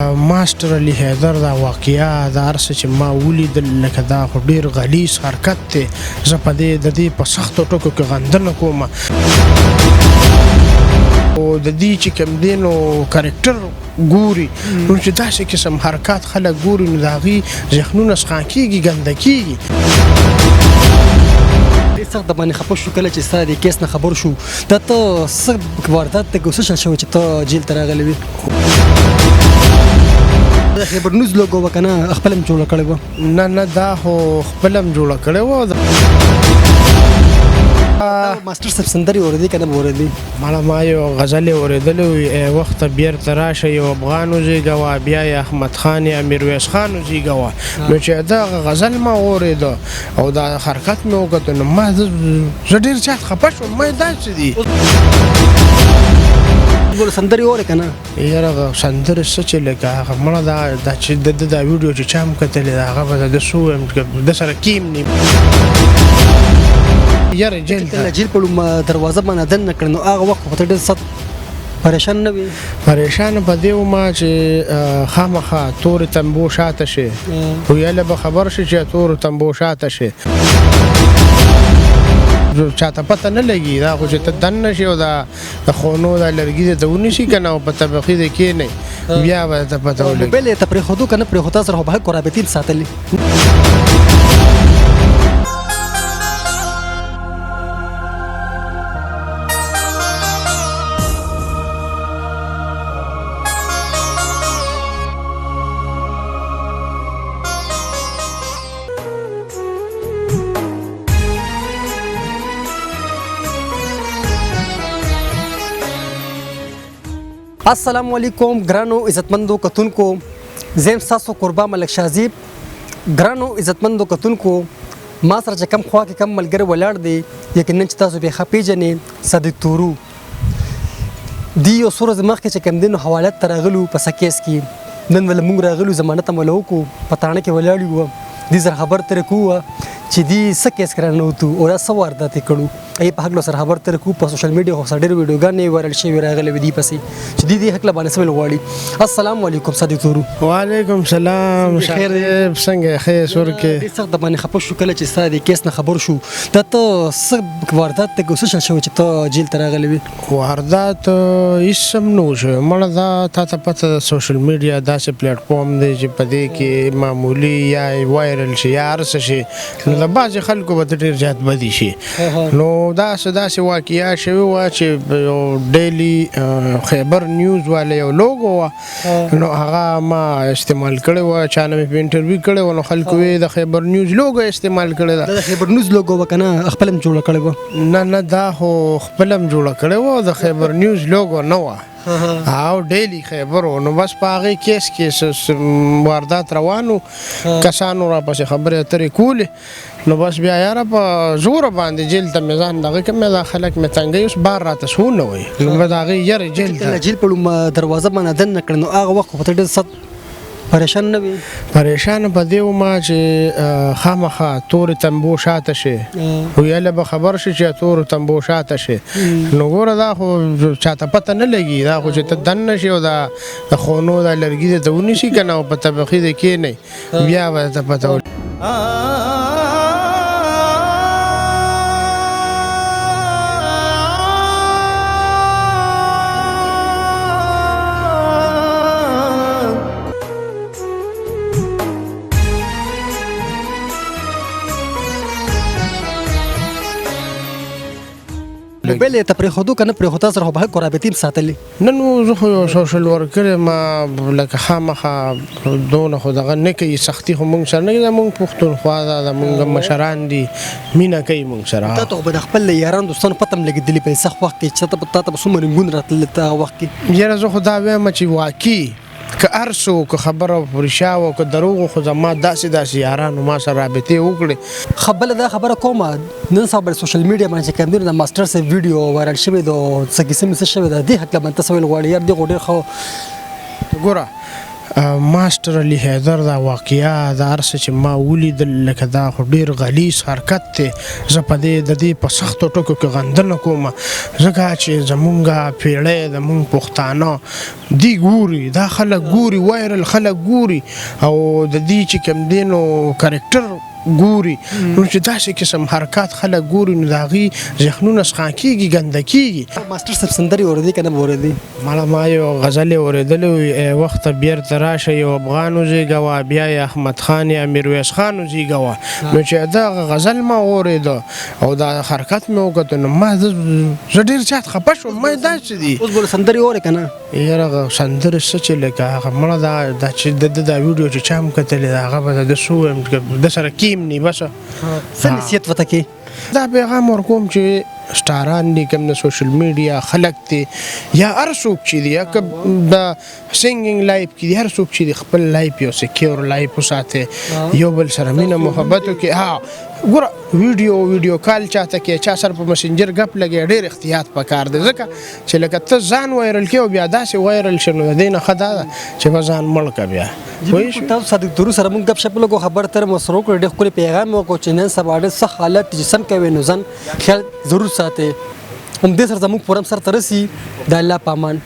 ماسټر علي حیدر دا واقعیا دا هر څه چې ما ولیدل لکه دا خو ډېر غلیظ حرکت دی. زه په دې په سختو ټکو کې غندنه کوم او د دې چې کوم دی نو کرکټر ګوري نو چې داسې قسم حرکات خلک ګوري نو د هغې ذهنونه سخان کېږي ګنده کېږي. سخت د باندې خفه شو کله چې ستا د کیس نه خبر شو دا ته څه واردات ته څه شل شوی چې ته جیل ته راغلی وې؟ د خبر نیوز لوګو به که نه خپله هم جوړه کړې وه؟ نه دا خو خپله هم جوړه کړې وه. ماسټر صاحب سندرې اورېدې که نه به اورېدې؟ ماړه ما یو غزل یې اورېدلی وي وخته بیرته راشه یو افغان وزېږوه بیا یې احمد خان یا میرویس خان وزېږوه. نو چې دغه غزل ما اورېده او دا حرکت مې وکتو نو ما زه ډېر زیات خفه شوم. ما داسې دي سندرې اورې که نه؟ یاره سندرې څه چې لکه هغه مړه دا چې دا ویډیو چې چا هم کتلې د هغه به زه څه ووایم د سره کیم نیم یاره جیل ته جیل په دروازه باندې دننه کړې نو هغه وخت خو ته ډېر سخت پریشان نه وې؟ پریشان په دې وم چې خامخا تورې تنبو شاته شي ویله به خبر شي چې تورو تنبو شاته شي چاته پته نه لګي دا خو چې ته دننه شي او د خونو دا لرګي د ونیسي که نه او په طبقې د کښېنئ بیا به ته پته ولګي. موبایل یې ته پرېښودو که نه پرېښود تا سره خو به حق رابطې ساتلې؟ السلام علیکم ګرانو عزتمندو کتونکو، زه یم ستاسو قربا ملک شاذیب. ګرانو عزتمندو کتونکو، ما سره چې کم خوا کې کم ملګری ولاړ دی یقینا چې تاسو بیا ښه پیژنئ صدیق تورو. دی یو څو ورځې مخکې چې کوم دی نو حوالت ته راغلو په څه کیس کې نن وله موږ راغلو ضمانت هم وله وکړو په تاڼه کې ولاړ یو دې سره خبر ترې کوو چې دی څه کیس کې راننوتو او دا څه واردات یې کړو ای په هکله سره خبر ترې کوو. په سوشل میډیا خو سره ډېرې ویډیوګانې وایرل شوې راغلې وې دې پسې چې دې هکله باندې څه ویل غواړي. السلام علیکم صدیق تورو. وعلیکم سلام خیر څنګه ښه سور کې ډېر سخت د باندې خفه شو کله چې ستا د کیس نه خبر شو دا ته څه واردات ته څه شل شوی چې ته جیل ته راغلی وې؟ واردات هېڅ هم نه و شوی مړه دا تا ته پته د سوشل میډیا داسې پلیټ فارم دی چې په دې کې معمولي یا وایرل شي یا هر څه شي نو د بعضې خلکو به ډېر زیات بدي شي. نو داسې واقعیا شوې وه چې یو ډیلی خیبر نیوز والا یو لوګو وه نو هغه ما استعمال کړې وه چا نه مې په انټرویو کړې وه نو خلکو وې د خیبر نیوز لوګو استعمال کړې ده. د خیبر نیوز لوګو به که نه خپله هم جوړه کړې وه؟ نه دا خو خپله هم جوړه کړې وه د خیبر نیوز لوګو نه وه او ډیلی خیبر و نو بس په هغې کیس کې واردات روانو کسانو راپسې خبرې اترې کولې نو بس بیا یاره په زوره باندې جیل ته مې ځان دغه کې مې دا خلک مې تنګوي اوس بار راته څه ونه وایي نو به د هغې یرې جیل ته جیل په دروازه باندې دننه کړې نو هغه وخت خو ته ډېر سخت پریشان نه وې؟ پریشان په دې وم چې خامخا تورې تنبو شاته شي ویله به خبر شي چې تورو تنبو شاته شي نو ګوره دا خو چاته پته نه لګي دا خو چې ته دننه شي او د خونو دا لرګي د ونیسي که نه او په طبقې د کښېنئ بیا به ته پته ولګي. موبایل یې ته پرېښودو که نه پرېښود تا سره خو به حق رابطې ساتلې؟ نه نو زه خو یو سوشل ورکر یم لکه خامخا دونه خو دغه نه کوي سختي خو موږ سره نه کوي زموږ پښتونخوا ده زموږ مشران دي مینه کوي موږ سره. تا ته خو به د خپل یارانو دوستانو پته هم لګېدلې په سخت وخت کې چې تا ته به څومره رنګونه راتلل په هغه وخت کې؟ یاره زه خو دا وایم چې واقعي که هر څه که خبره رښتیا وه که دروغ وه خو زما داسې یارانو ما سره رابطې وکړې. بله دا خبره کومه نن سبا سوشل میډیا باندې چې کوم دی نو د ماسټر صاحب ویډیو وایرل شوی د څه کیسه مې څه شوې ده دې هکله باندې ته څه ویل غواړې؟ یار دې خو ډېر ښه ګوره ماستر علي حیدر دا واقعیا دا هر څه چې ما ولیدل لکه دا خو ډېر غلیظ حرکت دی. زه په د دې په سختو ټکو کې غندنه کوم ځکه چې زمونږ پیړۍ زمونږ پښتانه دی ګوري، دا خلک ګوري، وایرل خلک ګوري او د دې چې کوم دی نو کرکټر ګوري، نو چې داسې قسم حرکات خلک ګوري نو د هغې ذهنونه سخان کېږي، ګنده کېږي. ماسټر صاحب سندرې اورېدې که نه اورېدې؟ مالا ما یو غزل یې اورېدلی وخته بیرته راشه یو افغان وزېږوه بیا یې احمد خان یا میرویس خان وزېږوه. نو چې دغه غزل ما اورېده او دا حرکت مې وکتو نو ما زه ډېر زیات خفه شوم. ما داسې دي اوس به سندرې اورې که نه؟ یاره سندرې څه چې لکه هغه مړه دا چې د دا ویډیو چې چا م کتلې د هغه به د څه ووایم د سره کیم نی بس څه نصیحت ورته کې؟ دا پیغام ورکوم چې سټاران دي کوم د سوشل میډیا خلک دي یا هر څوک چې دي یا که د سنګینګ لایف کې دي هر څوک چې دي خپل لایف یو سکیور لایف وساتي، یو بل سره مینه محبت وکړي. ها ګوره ویډیو کال چاته کې چا سره په مسنجر غپ لګي ډېر احتیاط پکار دی ځکه چې لکه ته ځان وایرل کې او بیا داسې وایرل شې نو د دې نه ښه دا ده چې به ځان مړ کړه بیا. تاسو صادق درو سره موږ غپ شپ لګو خبر تر مو سره کړو ډېر ښکلی پیغام وکړو چې نن سبا ډېر سخت حالت جسم کوي نو ځان خیال ضرور ساتئ. همدې سره زموږ پروګرام سرته رسي. د الله په امان.